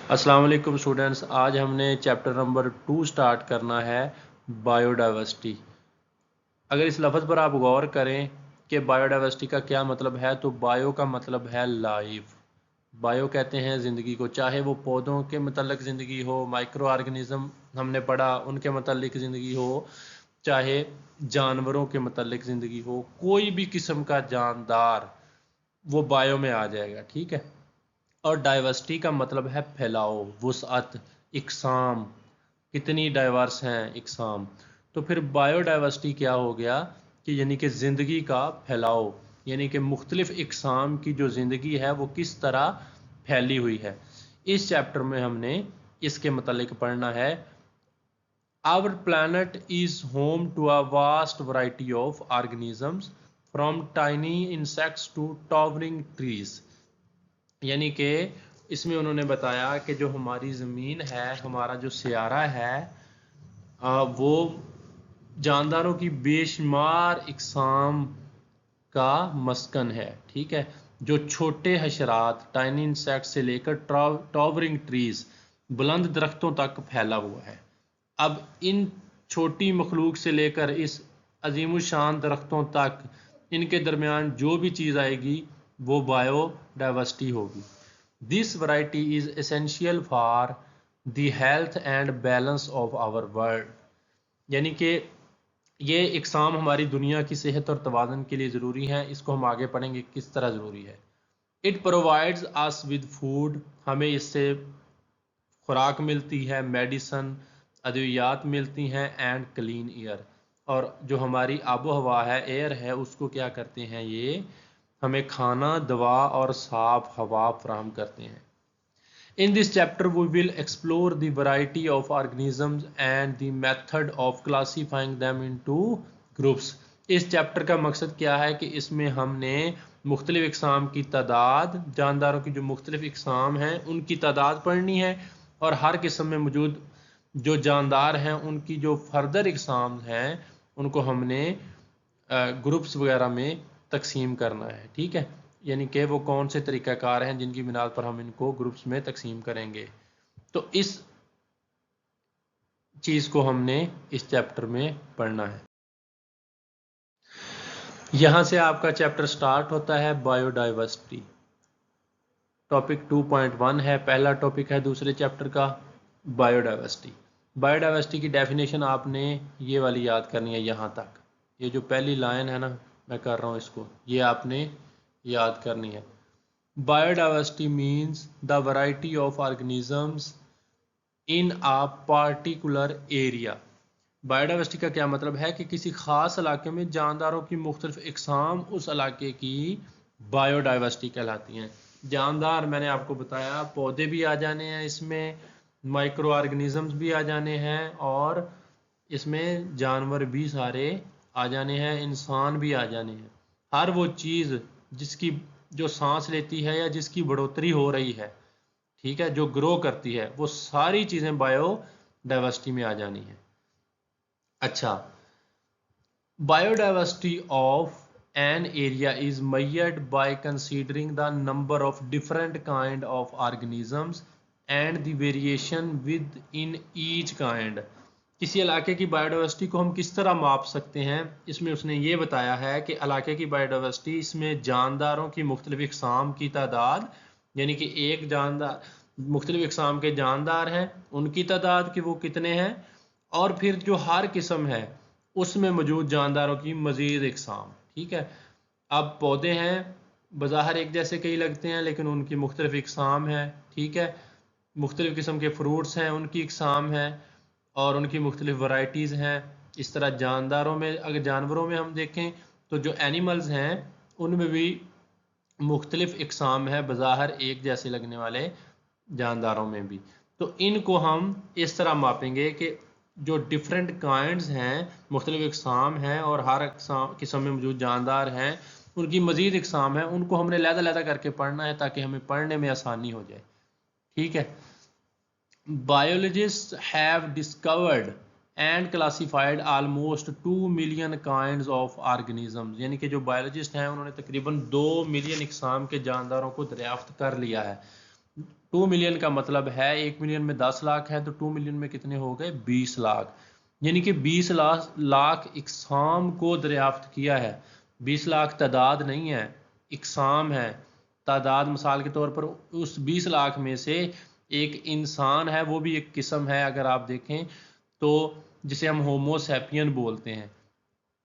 अस्सलाम वालेकुम स्टूडेंट्स, आज हमने चैप्टर नंबर 2 स्टार्ट करना है बायोडाइवर्सिटी। अगर इस लफ्ज़ पर आप गौर करें कि बायोडाइवर्सिटी का क्या मतलब है, तो बायो का मतलब है लाइफ। बायो कहते हैं ज़िंदगी को, चाहे वो पौधों के मतलब ज़िंदगी हो, माइक्रो ऑर्गेनिज़म हमने पढ़ा उनके मतलब ज़िंदगी हो, चाहे जानवरों के मतलब ज़िंदगी हो, कोई भी किस्म का जानदार वो बायो में आ जाएगा। ठीक है। और डाइवर्सिटी का मतलब है फैलाव, वुसअत, इकसाम, कितनी डाइवर्स हैं इकसाम। तो फिर बायोडाइवर्सिटी क्या हो गया कि यानी कि ज़िंदगी का फैलाव, यानी कि मुख्तलिफ इकसाम की जो ज़िंदगी है वो किस तरह फैली हुई है। इस चैप्टर में हमने इसके मतलब पढ़ना है। Our planet is home to a vast variety of organisms from tiny insects to towering trees। यानी कि इसमें उन्होंने बताया कि जो हमारी ज़मीन है, हमारा जो सियारा है, वो जानदारों की बेशुमार इकसाम का मस्कन है। ठीक है। जो छोटे हशरात, टाइनी इंसेक्ट से लेकर टॉवरिंग ट्रीज, बुलंद दरख्तों तक फैला हुआ है। अब इन छोटी मखलूक से लेकर इस अजीमुशान दरख्तों तक, इनके दरमियान जो भी चीज़ आएगी वो बायोडाइवर्सिटी होगी। This variety is essential for the health and balance of our world. यानी कि ये इकसाम हमारी दुनिया की सेहत और तवाज़ुन के लिए ज़रूरी है। इसको हम आगे पढ़ेंगे किस तरह ज़रूरी है। It provides us with food, हमें इससे खुराक मिलती है, मेडिसन, अद्वियात मिलती हैं, एंड क्लीन एयर, और जो हमारी आबो हवा है, एयर है, उसको क्या करते हैं, ये हमें खाना, दवा और साफ हवा फराहम करते हैं। In this chapter, we will explore the variety of organisms and the method of classifying them into groups। इस चैप्टर का मकसद क्या है कि इसमें हमने मुख्तलिफ इकसाम की तादाद, जानदारों की जो मुख्तलिफ इकसाम हैं उनकी तादाद पढ़नी है, और हर किस्म में मौजूद जो जानदार हैं उनकी जो फर्दर इकसाम हैं उनको हमने ग्रुप्स वगैरह में तकसीम करना है। ठीक है। यानी कि वो कौन से तरीक़ाकार हैं जिनकी बिनाद पर हम इनको ग्रुप्स में तकसीम करेंगे। तो इस चीज़ को हमने इस चैप्टर में पढ़ना है। यहाँ से आपका चैप्टर स्टार्ट होता है बायोडाइवर्सिटी। टॉपिक 2.1 है, पहला टॉपिक है दूसरे चैप्टर का, बायोडाइवर्सिटी। बायोडाइवर्सिटी की डेफिनेशन आपने ये वाली याद करनी है यहाँ तक। ये जो पहली लाइन है ना, मैं कर रहा हूँ इसको, ये आपने याद करनी है। Biodiversity means the variety of organisms in a particular area. Biodiversity का क्या मतलब है कि किसी ख़ास इलाके में जानदारों की मुख्तलिफ इकसाम उस इलाके की बायोडाइवर्सिटी कहलाती हैं। जानदार मैंने आपको बताया, पौधे भी आ जाने हैं इसमें, माइक्रो ऑर्गेनिजम्स भी आ जाने हैं, और इसमें जानवर भी सारे आ जाने हैं, इंसान भी आ जाने हैं। हर वो चीज़ जिसकी जो सांस लेती है या जिसकी बढ़ोतरी हो रही है, ठीक है, जो ग्रो करती है, वो सारी चीज़ें बायोडाइवर्सिटी में आ जानी है। अच्छा, biodiversity of an area is measured by considering the number of different kind of organisms and the variation within each kind। किसी इलाके की बायोडाइवर्सिटी को हम किस तरह माप सकते हैं, इसमें उसने ये बताया है कि इलाके की बायोडाइवर्सिटी, इसमें जानदारों की मुख्तलिफ इकसाम की तादाद, यानी कि एक जानदार, मुख्तलिफ इकसाम के जानदार हैं उनकी तादाद कि वो कितने हैं, और फिर जो हर किस्म है उसमें मौजूद जानदारों की मज़ीद इकसाम। ठीक है। अब पौधे हैं, बज़ाहिर एक जैसे कई लगते हैं, लेकिन उनकी मुख्तलिफ इकसाम है। ठीक है। मुख्तलिफ किस्म के फ्रूट्स हैं, उनकी इकसाम है, और उनकी मुख्तलिफ वैराइटीज़ हैं। इस तरह जानदारों में, अगर जानवरों में हम देखें तो जो एनिमल्स हैं उनमें भी मुख्तलिफ इकसाम है, बज़ाहिर एक जैसे लगने वाले जानदारों में भी। तो इनको हम इस तरह मापेंगे कि जो डिफरेंट काइंड्स हैं, मुख्तलिफ इकसाम हैं, और हर किस्म में मौजूद जानदार हैं, उनकी मज़ीद इकसाम है, उनको हमने लहदा करके पढ़ना है ताकि हमें पढ़ने में आसानी हो जाए। ठीक है। Biologists have discovered and classified almost 2 million kinds of organisms। यानी कि जो बायोलॉजिस्ट हैं उन्होंने तकरीबन 2 मिलियन इकसाम के जानदारों को दरियाफ्त कर लिया है। 2 मिलियन का मतलब है 1 मिलियन में 10 लाख है तो 2 मिलियन में कितने हो गए 20 लाख। यानी कि 20 लाख इकसाम को दरियाफ्त किया है। 20 लाख तादाद नहीं है, इकसाम है। तादाद मिसाल के तौर पर उस 20 लाख में से एक इंसान है, वो भी एक किस्म है अगर आप देखें तो, जिसे हम होमो सैपियन बोलते हैं।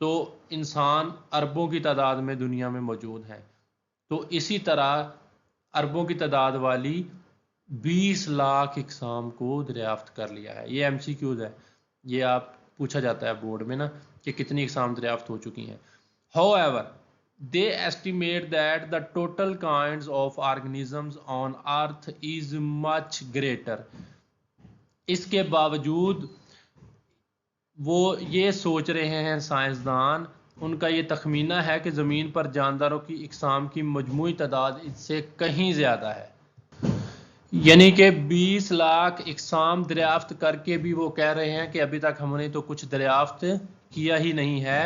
तो इंसान अरबों की तादाद में दुनिया में मौजूद है। तो इसी तरह अरबों की तादाद वाली 20 लाख इकसाम को दरियाफ्त कर लिया है। ये MCQs है, ये आप पूछा जाता है बोर्ड में ना कि कितनी इकसाम दरियाफ्त हो चुकी हैं। However, they estimate that the total kinds of organisms on earth is much greater. इसके बावजूद वो ये सोच रहे हैं साइंसदान, उनका ये तखमीना है कि ज़मीन पर जानदारों की इकसाम की मजमूई तादाद इससे कहीं ज़्यादा है। यानी कि 20 लाख इकसाम दरियाफ्त करके भी वो कह रहे हैं कि अभी तक हमने तो कुछ दरियाफ्त किया ही नहीं है,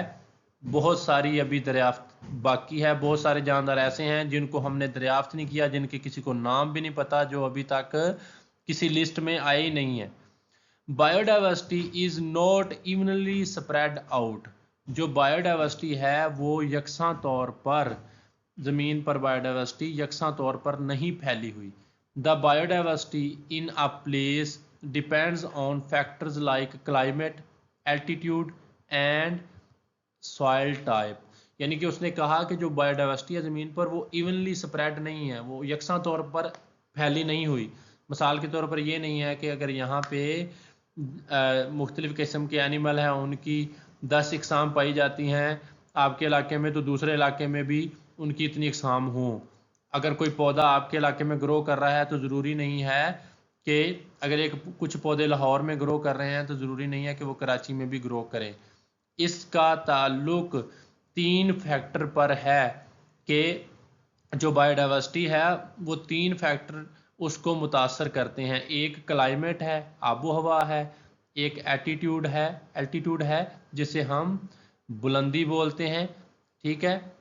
बहुत सारी अभी दरियाफ्त बाकी है। बहुत सारे जानदार ऐसे हैं जिनको हमने दरियाफ्त नहीं किया, जिनके किसी को नाम भी नहीं पता, जो अभी तक किसी लिस्ट में आए ही नहीं है। Biodiversity is not evenly spread out. जो बायोडाइवर्सिटी है वो यकसा तौर पर, ज़मीन पर बायोडाइवर्सिटी यकसा तौर पर नहीं फैली हुई। The biodiversity in a place depends on factors like climate, altitude and soil type. यानी कि उसने कहा कि जो बायोडाइवर्सिटी है ज़मीन पर वो इवनली स्प्रेड नहीं है, वो यकसा तौर पर फैली नहीं हुई। मिसाल के तौर पर ये नहीं है कि अगर यहाँ पे मुख्तलिफ़ किस्म के एनिमल हैं, उनकी 10 इकसाम पाई जाती हैं आपके इलाके में, तो दूसरे इलाके में भी उनकी इतनी इकसाम हों। अगर कोई पौधा आपके इलाके में ग्रो कर रहा है तो ज़रूरी नहीं है कि अगर कुछ पौधे लाहौर में ग्रो कर रहे हैं तो ज़रूरी नहीं है कि वो कराची में भी ग्रो करें। इसका ताल्लुक 3 फैक्टर पर है कि जो बायोडाइवर्सिटी है वो 3 फैक्टर उसको मुतासर करते हैं। एक क्लाइमेट है, आबो हवा है, एक एल्टीट्यूड है जिसे हम बुलंदी बोलते हैं, ठीक है,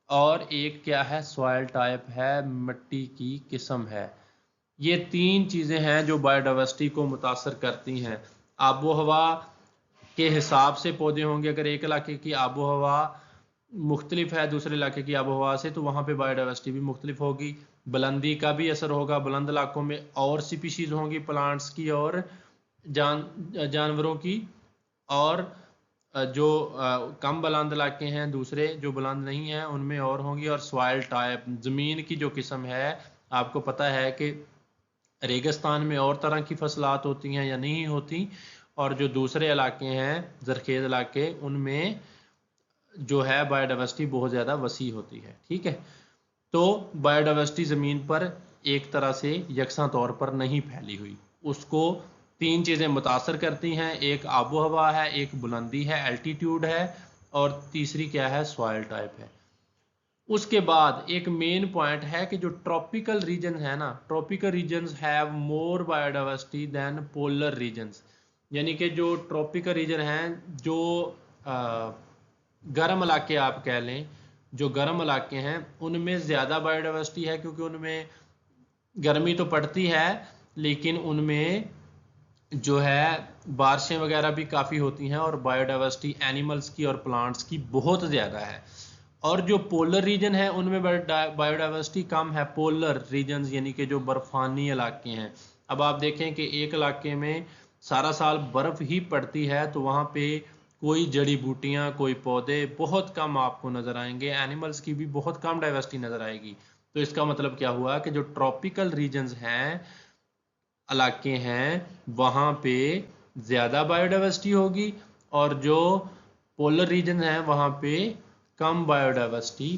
और एक क्या है, सॉइल टाइप है, मिट्टी की किस्म है। ये 3 चीज़ें हैं जो बायोडाइवर्सिटी को मुतासर करती हैं। आबो हवा के हिसाब से पौधे होंगे। अगर एक इलाके की आबो हवा मुख्तलिफ है दूसरे इलाके की आबो हवा से, तो वहाँ पे बायोडाइवर्सिटी भी मुख्तलिफ होगी। बुलंदी का भी असर होगा, बुलंद इलाकों में और स्पीशीज़ होंगी, प्लांट्स की और जानवरों की, और जो कम बुलंद इलाके हैं दूसरे जो बुलंद नहीं हैं उनमें और होंगी। और सॉइल टाइप, ज़मीन की जो किस्म है, आपको पता है कि रेगिस्तान में और तरह की फसलात होती हैं या नहीं होती, और जो दूसरे इलाके हैं ज़रखेज़ इलाके, उनमें जो है बायोडाइवर्सिटी बहुत ज़्यादा वसी होती है, ठीक है। तो बायोडाइवर्सिटी ज़मीन पर एक तरह से यकसा तौर पर नहीं फैली हुई, उसको 3 चीज़ें मुतासर करती हैं। एक आबो हवा है, एक बुलंदी है, एल्टीट्यूड है, और तीसरी क्या है, सॉइल टाइप है। उसके बाद एक मेन पॉइंट है कि जो ट्रॉपिकल रीजन है ना, tropical regions have more biodiversity than polar regions. यानी कि जो ट्रॉपिकल रीजन हैं, जो गर्म इलाके आप कह लें, जो गर्म इलाके हैं उनमें ज़्यादा बायोडाइवर्सिटी है, क्योंकि उनमें गर्मी तो पड़ती है लेकिन उनमें जो है बारिशें वगैरह भी काफ़ी होती हैं, और बायोडाइवर्सिटी एनिमल्स की और प्लांट्स की बहुत ज़्यादा है। और जो पोलर रीजन है उनमें बायोडाइवर्सिटी कम है। पोलर रीजन्स यानी कि जो बर्फानी इलाके हैं। अब आप देखें कि एक इलाके में सारा साल बर्फ़ ही पड़ती है तो वहाँ पे कोई जड़ी बूटियाँ, कोई पौधे बहुत कम आपको नज़र आएंगे, एनिमल्स की भी बहुत कम डाइवर्सिटी नज़र आएगी। तो इसका मतलब क्या हुआ कि जो ट्रॉपिकल रीजन्स हैं, इलाके हैं, वहाँ पे ज़्यादा बायोडाइवर्सिटी होगी, और जो पोलर रीजन हैं वहाँ पे कम बायोडाइवर्सिटी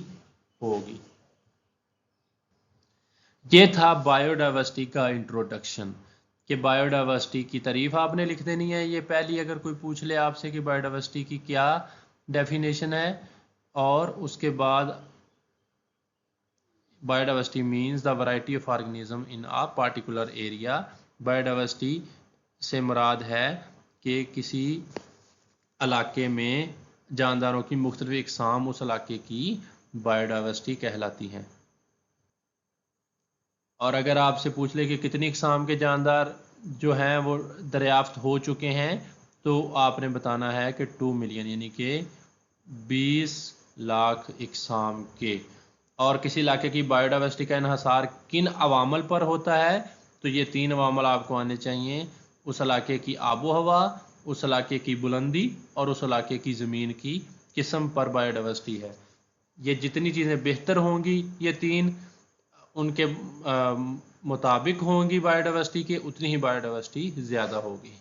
होगी। ये था बायोडाइवर्सिटी का इंट्रोडक्शन, कि बायोडाइवर्सिटी की तारीफ आपने लिख देनी है। ये पहली अगर कोई पूछ ले आपसे कि बायोडाइवर्सिटी की क्या डेफिनेशन है, और उसके बाद biodiversity means the variety of organism in a particular area. Biodiversity से मुराद है कि किसी इलाके में जानदारों की मुख्तलिफ इकसाम उस इलाके की बायोडाइवर्सिटी कहलाती हैं। और अगर आपसे पूछ ले कि कितनी इकसाम के जानदार जो हैं वो दरियाफ्त हो चुके हैं, तो आपने बताना है कि 2 मिलियन, यानी कि 20 लाख इकसाम के। और किसी इलाके की बायोडाइवर्सिटी का इन्हसार किन अवामल पर होता है, तो ये 3 अवामल आपको आने चाहिए। उस इलाके की आबो हवा, उस इलाके की बुलंदी और उस इलाके की ज़मीन की किस्म पर बायोडाइवर्सिटी है। ये जितनी चीज़ें बेहतर होंगी, ये 3 उनके मुताबिक होंगी बायोडाइवर्सिटी के, उतनी ही बायोडाइवर्सिटी ज़्यादा होगी।